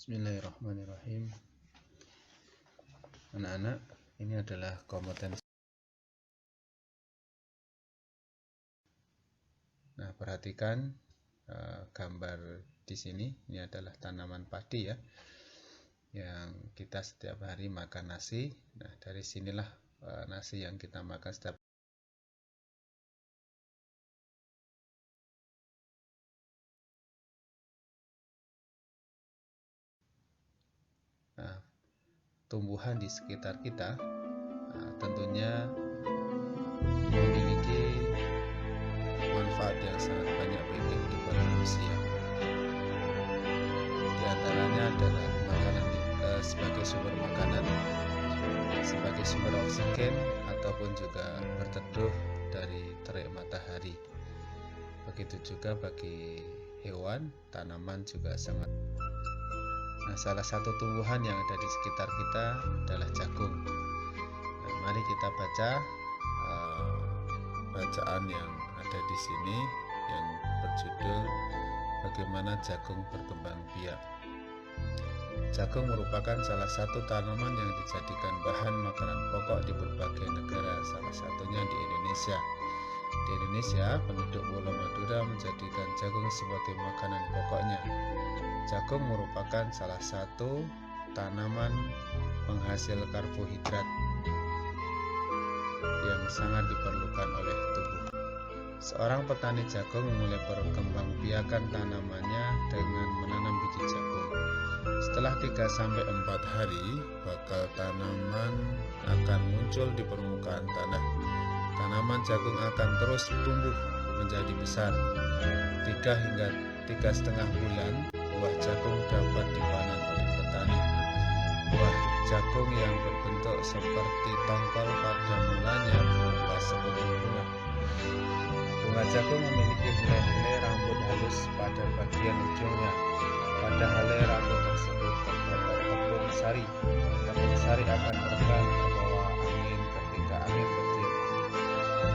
Bismillahirrahmanirrahim. Anak-anak, ini adalah kompetensi. Nah, perhatikan gambar di sini. Ini adalah tanaman padi ya, yang kita setiap hari makan nasi. Nah, dari sinilah nasi yang kita makan setiap. Nah, tumbuhan di sekitar kita tentunya memiliki manfaat yang sangat banyak bagi kehidupan manusia. Di antaranya adalah makanan sebagai sumber makanan, sebagai sumber oksigen, ataupun juga berteduh dari terik matahari. Begitu juga bagi hewan, tanaman juga sangat. Nah, salah satu tumbuhan yang ada di sekitar kita adalah jagung. Nah, mari kita baca bacaan yang ada di sini yang berjudul Bagaimana Jagung Berkembang Biak. Jagung merupakan salah satu tanaman yang dijadikan bahan makanan pokok di berbagai negara, salah satunya di Indonesia. Di Indonesia, penduduk Pulau Madura menjadikan jagung sebagai makanan pokoknya. Jagung merupakan salah satu tanaman penghasil karbohidrat yang sangat diperlukan oleh tubuh. Seorang petani jagung mulai perkembangbiakan tanamannya dengan menanam biji jagung. Setelah 3-4 hari, bakal tanaman akan muncul di permukaan tanah. Tanaman jagung akan terus tumbuh menjadi besar. 3 hingga 3,5 bulan, buah jagung dapat dipanen oleh petani. Buah jagung yang berbentuk seperti tongkol pada mulanya berupa sebutir bunga. Bunga jagung memiliki helai-helai rambut halus pada bagian ujungnya. Pada helai rambut tersebut terdapat tepung sari. Tepung sari akan terbang terbawa angin ketika angin bertiup.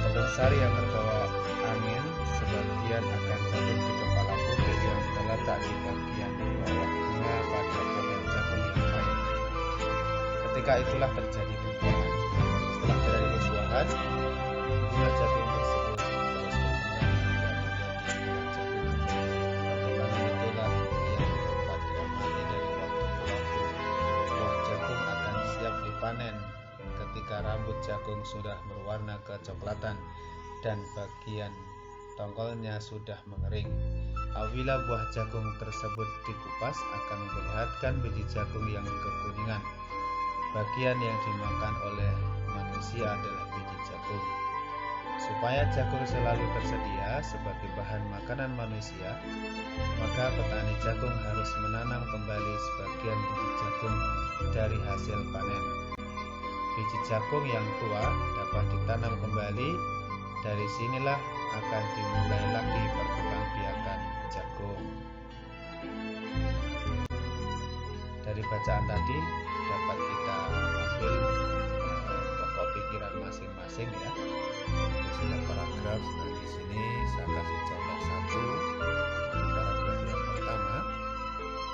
Tepung sari yang terbawa angin sebagian akan jatuh di kepala putih yang terletak di bagian bawah bunga pada pohon jagung yang lain. Ketika itulah terjadi pembuahan. Setelah terjadi pembuahan, bunga jagung tersebut terus berkembang hingga menjadi bunga jagung. Perkembangan itulah yang dapat diamati dari waktu ke waktu. Buah jagung akan siap dipanen ketika rambut jagung sudah berwarna kecoklatan dan bagian tongkolnya sudah mengering. Apabila buah jagung tersebut dikupas, akan memperlihatkan biji jagung yang kekuningan. Bagian yang dimakan oleh manusia adalah biji jagung. Supaya jagung selalu tersedia sebagai bahan makanan manusia, maka petani jagung harus menanam kembali sebagian biji jagung dari hasil panen. Biji jagung yang tua dapat ditanam kembali. Dari sinilah akan dimulai lagi perkembangbiakan jagung. Dari bacaan tadi dapat kita ambil pokok pikiran masing-masing ya. Di sini paragraf. Nah, di sini saya kasih contoh satu. Di paragraf yang pertama,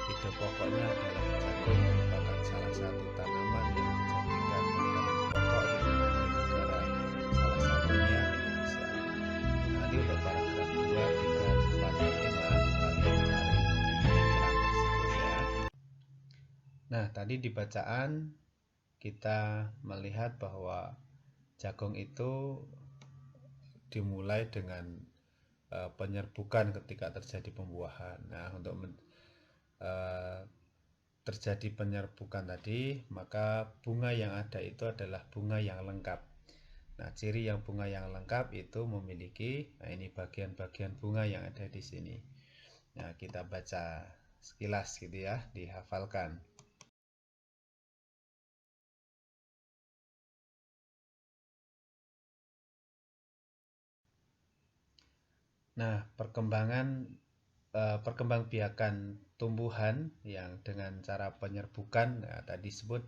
ide pokoknya adalah jagung merupakan salah satu tanaman yang dijadikan makanan pokok di berbagai negara, salah satunya Indonesia. Nanti untuk paragraf 2, 3, 4, dan 5 kalian cari di bacaan tersebut ya. Nah, tadi di bacaan kita melihat bahwa jagung itu dimulai dengan penyerbukan ketika terjadi pembuahan. Nah, untuk terjadi penyerbukan tadi, maka bunga yang ada itu adalah bunga yang lengkap. Nah, ciri yang bunga yang lengkap itu memiliki, nah ini bagian-bagian bunga yang ada di sini. Nah, kita baca sekilas gitu ya, dihafalkan. Nah, perkembangbiakan tumbuhan yang dengan cara penyerbukan, nah, tadi disebut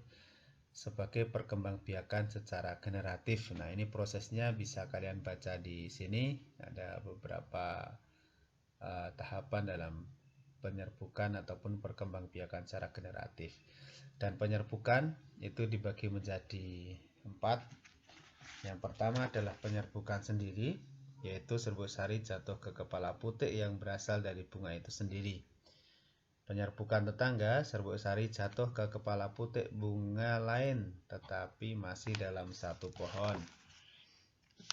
sebagai perkembangbiakan secara generatif. Nah, ini prosesnya bisa kalian baca di sini. Ada beberapa tahapan dalam penyerbukan ataupun perkembangbiakan secara generatif. Dan penyerbukan itu dibagi menjadi 4. Yang pertama adalah penyerbukan sendiri, yaitu serbuk sari jatuh ke kepala putik yang berasal dari bunga itu sendiri. Penyerbukan tetangga, serbuk sari jatuh ke kepala putik bunga lain tetapi masih dalam satu pohon.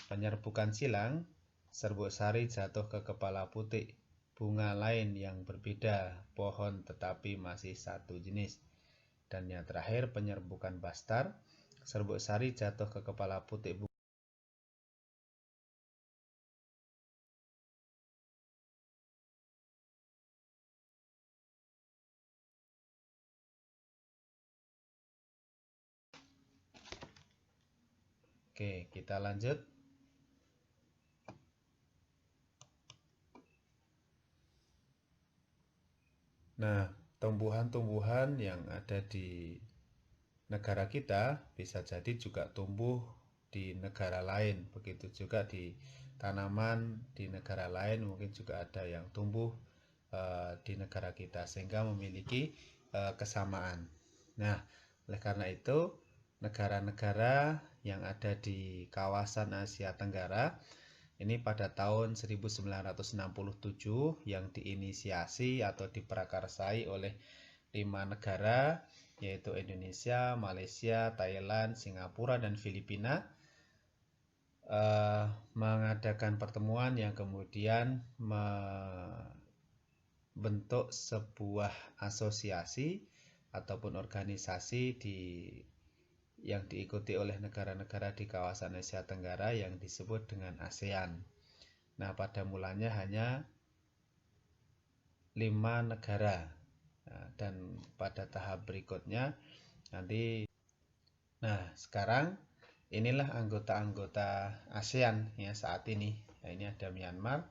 Penyerbukan silang, serbuk sari jatuh ke kepala putik bunga lain yang berbeda pohon tetapi masih satu jenis. Dan yang terakhir penyerbukan bastar, serbuk sari jatuh ke kepala putik bunga. Oke, kita lanjut. Nah, tumbuhan-tumbuhan yang ada di negara kita bisa jadi juga tumbuh di negara lain. Begitu juga di tanaman di negara lain mungkin juga ada yang tumbuh di negara kita sehingga memiliki kesamaan. Nah, oleh karena itu negara-negara yang ada di kawasan Asia Tenggara ini pada tahun 1967 yang diinisiasi atau diprakarsai oleh 5 negara yaitu Indonesia, Malaysia, Thailand, Singapura, dan Filipina mengadakan pertemuan yang kemudian membentuk sebuah asosiasi ataupun organisasi yang diikuti oleh negara-negara di kawasan Asia Tenggara yang disebut dengan ASEAN. Nah, pada mulanya hanya 5 negara. Nah, dan pada tahap berikutnya nanti. Nah, sekarang inilah anggota-anggota ASEAN ya saat ini. Nah, ini ada Myanmar,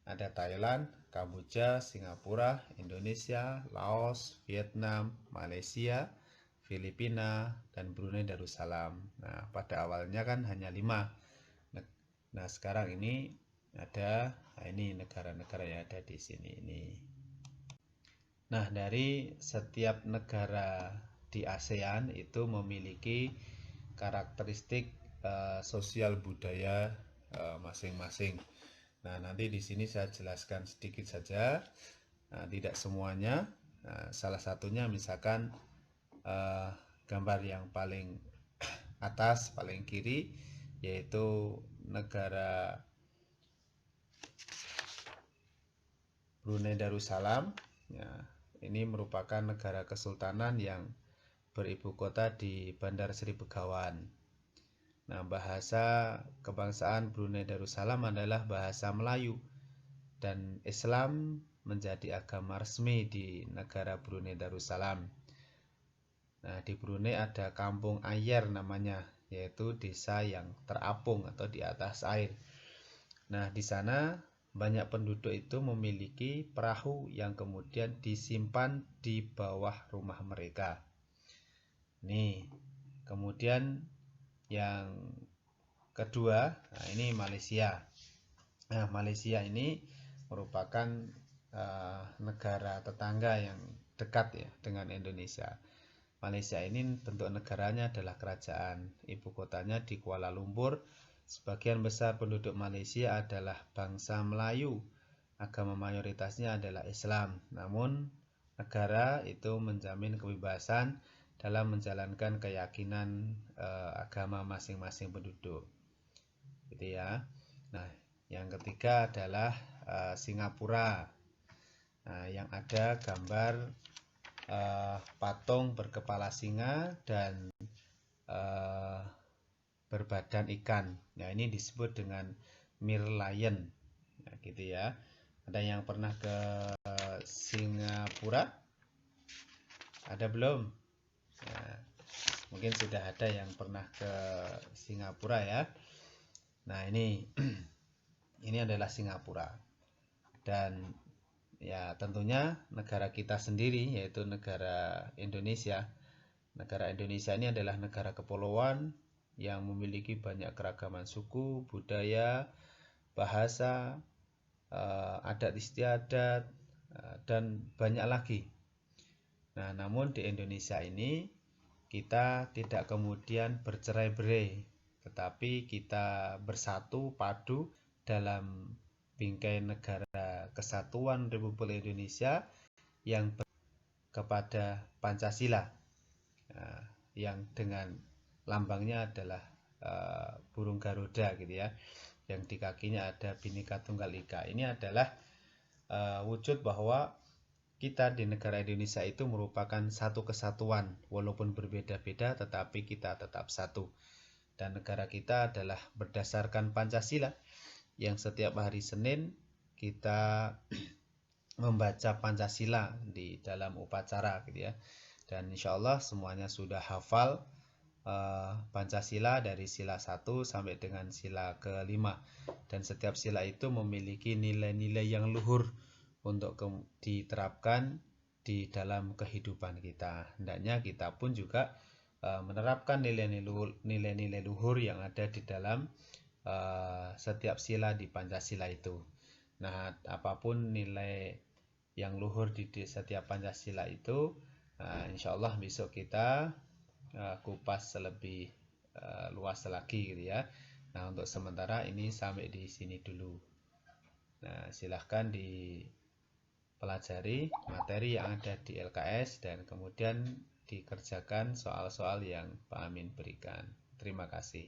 ada Thailand, Kamboja, Singapura, Indonesia, Laos, Vietnam, Malaysia, Filipina, dan Brunei Darussalam. Nah, pada awalnya kan hanya 5. Nah, sekarang ini ada, ini negara-negara yang ada di sini ini. Nah, dari setiap negara di ASEAN itu memiliki karakteristik sosial budaya masing-masing. Nah, nanti di sini saya jelaskan sedikit saja, tidak semuanya. Nah, salah satunya misalkan gambar yang paling atas, paling kiri, yaitu negara Brunei Darussalam. Ya, ini merupakan negara kesultanan yang beribu kota di Bandar Seri Begawan. Nah, bahasa kebangsaan Brunei Darussalam adalah bahasa Melayu dan Islam menjadi agama resmi di negara Brunei Darussalam. Nah, di Brunei ada kampung Ayer namanya, yaitu desa yang terapung atau di atas air. Nah, di sana banyak penduduk itu memiliki perahu yang kemudian disimpan di bawah rumah mereka. Nih, kemudian yang kedua, nah ini Malaysia. Nah, Malaysia ini merupakan negara tetangga yang dekat ya dengan Indonesia. Malaysia ini bentuk negaranya adalah kerajaan. Ibu kotanya di Kuala Lumpur. Sebagian besar penduduk Malaysia adalah bangsa Melayu. Agama mayoritasnya adalah Islam. Namun negara itu menjamin kebebasan dalam menjalankan keyakinan agama masing-masing penduduk. Gitu ya. Nah, yang ketiga adalah Singapura. Nah, yang ada gambar patung berkepala singa dan berbadan ikan. Nah, ini disebut dengan Merlion. Nah, gitu ya. Ada yang pernah ke Singapura? Ada belum? Nah, mungkin sudah ada yang pernah ke Singapura ya. Nah, ini ini adalah Singapura. Dan ya tentunya negara kita sendiri yaitu negara Indonesia. Negara Indonesia ini adalah negara kepulauan yang memiliki banyak keragaman suku, budaya, bahasa, adat istiadat, dan banyak lagi. Nah, namun di Indonesia ini kita tidak kemudian bercerai-berai, tetapi kita bersatu padu dalam bingkai negara Kesatuan Republik Indonesia yang kepada Pancasila, yang dengan lambangnya adalah burung Garuda gitu ya, yang di kakinya ada Bhinneka Tunggal Ika. Ini adalah wujud bahwa kita di negara Indonesia itu merupakan satu kesatuan, walaupun berbeda-beda tetapi kita tetap satu. Dan negara kita adalah berdasarkan Pancasila, yang setiap hari Senin kita membaca Pancasila di dalam upacara gitu ya. Dan insya Allah semuanya sudah hafal Pancasila dari sila 1 sampai dengan sila ke-5. Dan setiap sila itu memiliki nilai-nilai yang luhur untuk diterapkan di dalam kehidupan kita. Hendaknya kita pun juga menerapkan nilai-nilai luhur yang ada di dalam setiap sila di Pancasila itu. Nah, apapun nilai yang luhur di setiap Pancasila itu, insya Allah besok kita kupas lebih luas lagi gitu ya. Nah, untuk sementara ini sampai di sini dulu. Nah, silahkan dipelajari materi yang ada di LKS dan kemudian dikerjakan soal-soal yang Pak Amin berikan. Terima kasih.